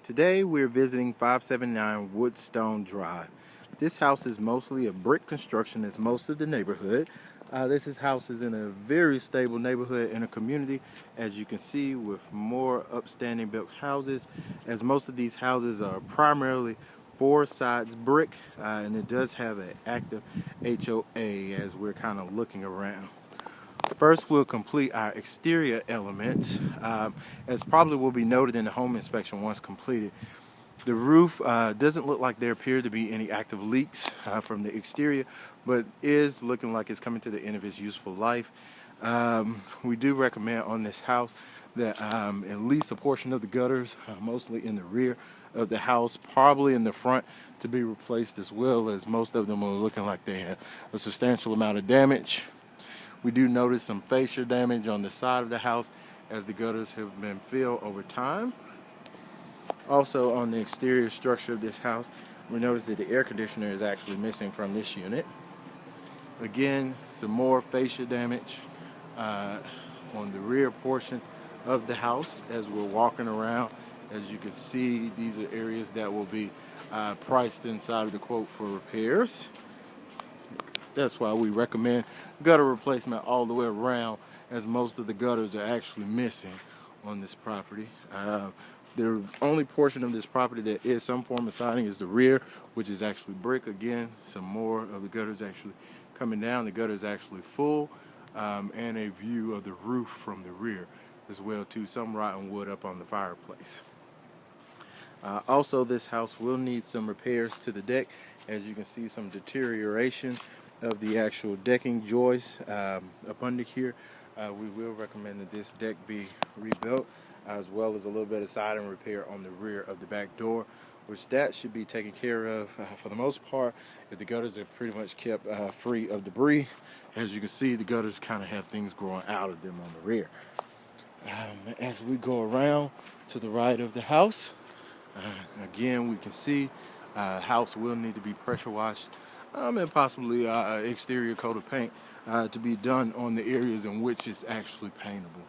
Today we're visiting 579 Woodstone Drive. This house is mostly a brick construction, as most of the neighborhood. This house is in a very stable neighborhood in a community, as you can see, with more upstanding built houses, as most of these houses are primarily four sides brick, and it does have an active HOA as we're kind of looking around. First, we'll complete our exterior elements, as probably will be noted in the home inspection once completed. The roof doesn't look like there appear to be any active leaks from the exterior, but is looking like it's coming to the end of its useful life. We do recommend on this house that at least a portion of the gutters, mostly in the rear of the house, probably in the front, to be replaced as well, as most of them are looking like they have a substantial amount of damage. We do notice some fascia damage on the side of the house as the gutters have been filled over time. Also, on the exterior structure of this house, we notice that the air conditioner is actually missing from this unit. Again, some more fascia damage on the rear portion of the house as we're walking around. As you can see, these are areas that will be priced inside of the quote for repairs. That's why we recommend gutter replacement all the way around, as most of the gutters are actually missing on this property. The only portion of this property that is some form of siding is the rear, which is actually brick. Again, some more of the gutters actually coming down. The gutter is actually full, and a view of the roof from the rear as well too. Some rotten wood up on the fireplace. Also, this house will need some repairs to the deck. As you can see, some deterioration of the actual decking joists up under here. We will recommend that this deck be rebuilt, as well as a little bit of siding repair on the rear of the back door, which that should be taken care of for the most part if the gutters are pretty much kept free of debris. As you can see, the gutters kind of have things growing out of them on the rear. As we go around to the right of the house, again we can see house will need to be pressure washed, and possibly exterior coat of paint to be done on the areas in which it's actually paintable.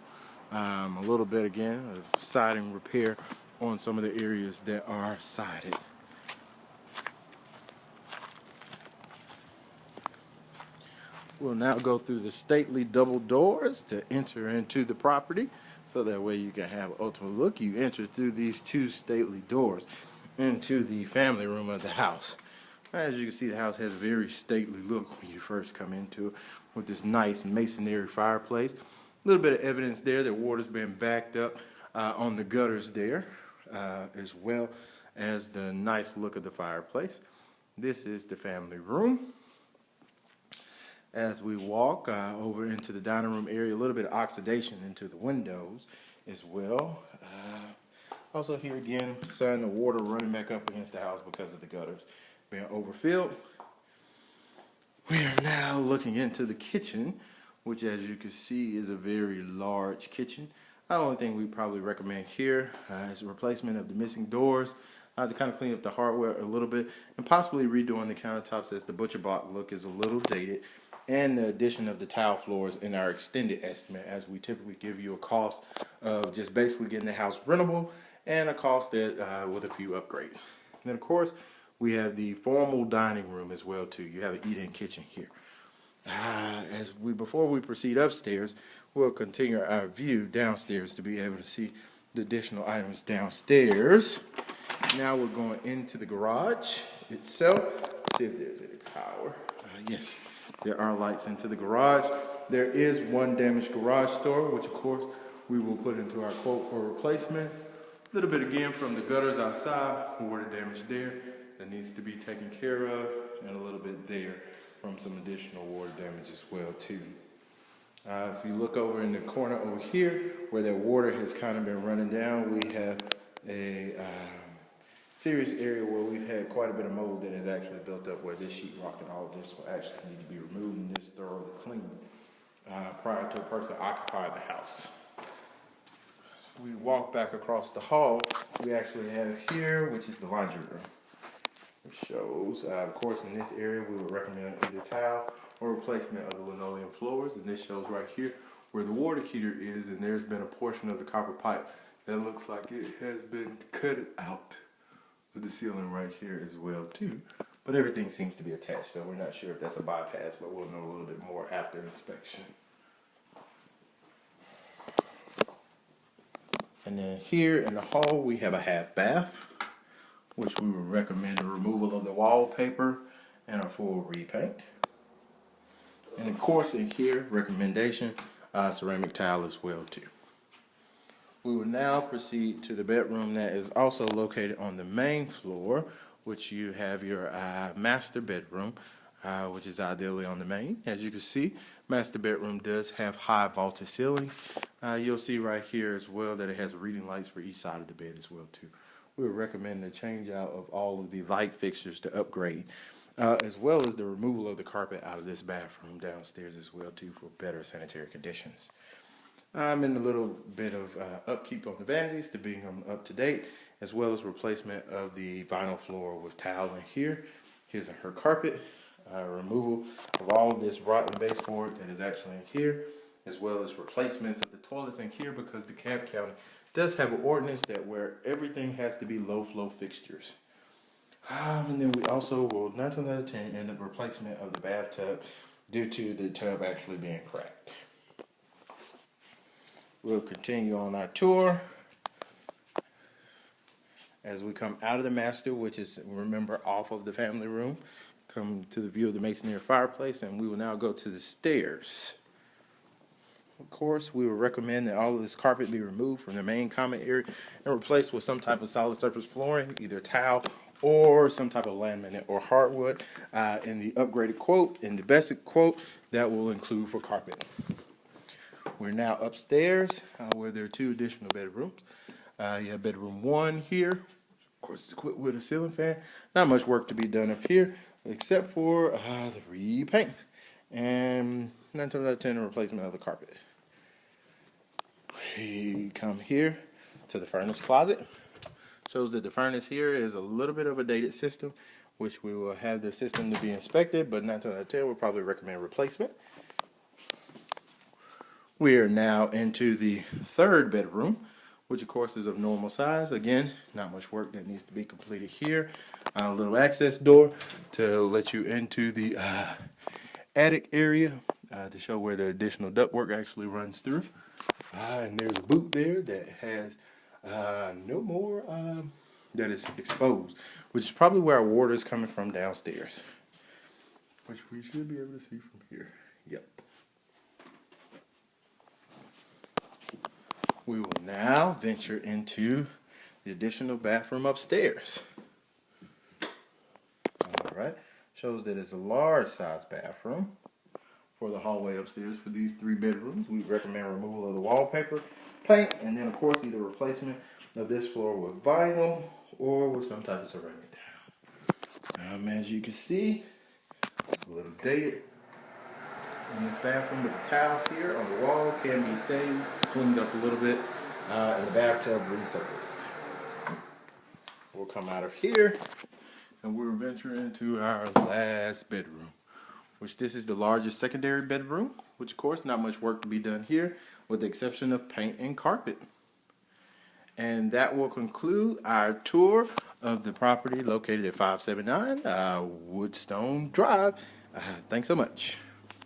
A little bit again of siding repair on some of the areas that are sided. We'll now go through the stately double doors to enter into the property, so that way you can have an ultimate look. You enter through these two stately doors into the family room of the house. As you can see, the house has a very stately look when you first come into it, with this nice masonry fireplace. A little bit of evidence there that water's been backed up on the gutters there, as well as the nice look of the fireplace. This is the family room. As we walk over into the dining room area, a little bit of oxidation into the windows as well. Also here again, sign of water running back up against the house because of the gutters being overfilled. We are now looking into the kitchen, which, as you can see, is a very large kitchen. The only thing we probably recommend here is a replacement of the missing doors to kind of clean up the hardware a little bit, and possibly redoing the countertops, as the butcher block look is a little dated, and the addition of the tile floors in our extended estimate, as we typically give you a cost of just basically getting the house rentable and a cost that with a few upgrades. And then of course we have the formal dining room as well too. You have an eat-in kitchen here. Before we proceed upstairs, we'll continue our view downstairs to be able to see the additional items downstairs. Now we're going into the garage itself. See if there's any power. Yes, there are lights into the garage. There is one damaged garage door, which of course we will put into our quote for replacement. A little bit again from the gutters outside, water damage there that needs to be taken care of, and a little bit there from some additional water damage as well too. If you look over in the corner over here where that water has kind of been running down, we have a serious area where we've had quite a bit of mold that has actually built up, where this sheetrock and all of this will actually need to be removed and just thoroughly cleaned prior to a person occupying the house. We walk back across the hall, we actually have here, which is the laundry room. It shows, of course, in this area we would recommend either tile or replacement of the linoleum floors. And this shows right here where the water heater is, and there's been a portion of the copper pipe that looks like it has been cut out. the ceiling right here as well too. But everything seems to be attached, so we're not sure if that's a bypass, but we'll know a little bit more after inspection. And then here in the hall we have a half bath, which we would recommend the removal of the wallpaper and a full repaint. And of course in here, recommendation, ceramic tile as well too. We will now proceed to the bedroom that is also located on the main floor, which you have your master bedroom, which is ideally on the main. As you can see, master bedroom does have high vaulted ceilings. You'll see right here as well that it has reading lights for each side of the bed as well too. We would recommend the change out of all of the light fixtures to upgrade, as well as the removal of the carpet out of this bathroom downstairs as well too for better sanitary conditions. I'm in a little bit of upkeep on the vanities to bring them up to date, as well as replacement of the vinyl floor with tile in here. Here's her carpet, removal of all of this rotten baseboard that is actually in here, as well as replacements of the toilets in here because the County does have an ordinance that where everything has to be low flow fixtures. And then we also will 9 times out of 10 end up replacement of the bathtub due to the tub actually being cracked. We'll continue on our tour as we come out of the master, which is, remember, off of the family room. Come to the view of the masonry fireplace, and we will now go to the stairs. Of course, we would recommend that all of this carpet be removed from the main common area and replaced with some type of solid surface flooring, either tile or some type of laminate or hardwood. In the upgraded quote, in the basic quote, that will include for carpet. We're now upstairs where there are 2 additional bedrooms. You have bedroom 1 here. Of course, it's equipped with a ceiling fan. Not much work to be done up here except for the repaint and 9 times out of 10 the replacement of the carpet. We come here to the furnace closet. Shows that the furnace here is a little bit of a dated system, which we will have the system to be inspected, but 9 times out of 10 we'll probably recommend replacement. We are now into the 3rd bedroom, which of course is of normal size. Again, not much work that needs to be completed here. A little access door to let you into the attic area to show where the additional ductwork actually runs through. And there's a boot there that has no more that is exposed, which is probably where our water is coming from downstairs, which we should be able to see from here. Yep. We will now venture into the additional bathroom upstairs. Alright, shows that it's a large size bathroom for the hallway upstairs for these 3 bedrooms. We recommend removal of the wallpaper, paint, and then of course either replacement of this floor with vinyl or with some type of ceramic tile. As you can see, a little dated in this bathroom, but the tile here on the wall can be saved, cleaned up a little bit, and the bathtub resurfaced. We'll come out of here and we'll venture into our last bedroom, which this is the largest secondary bedroom, which of course not much work to be done here with the exception of paint and carpet. And that will conclude our tour of the property located at 579 Woodstone Drive. Thanks so much.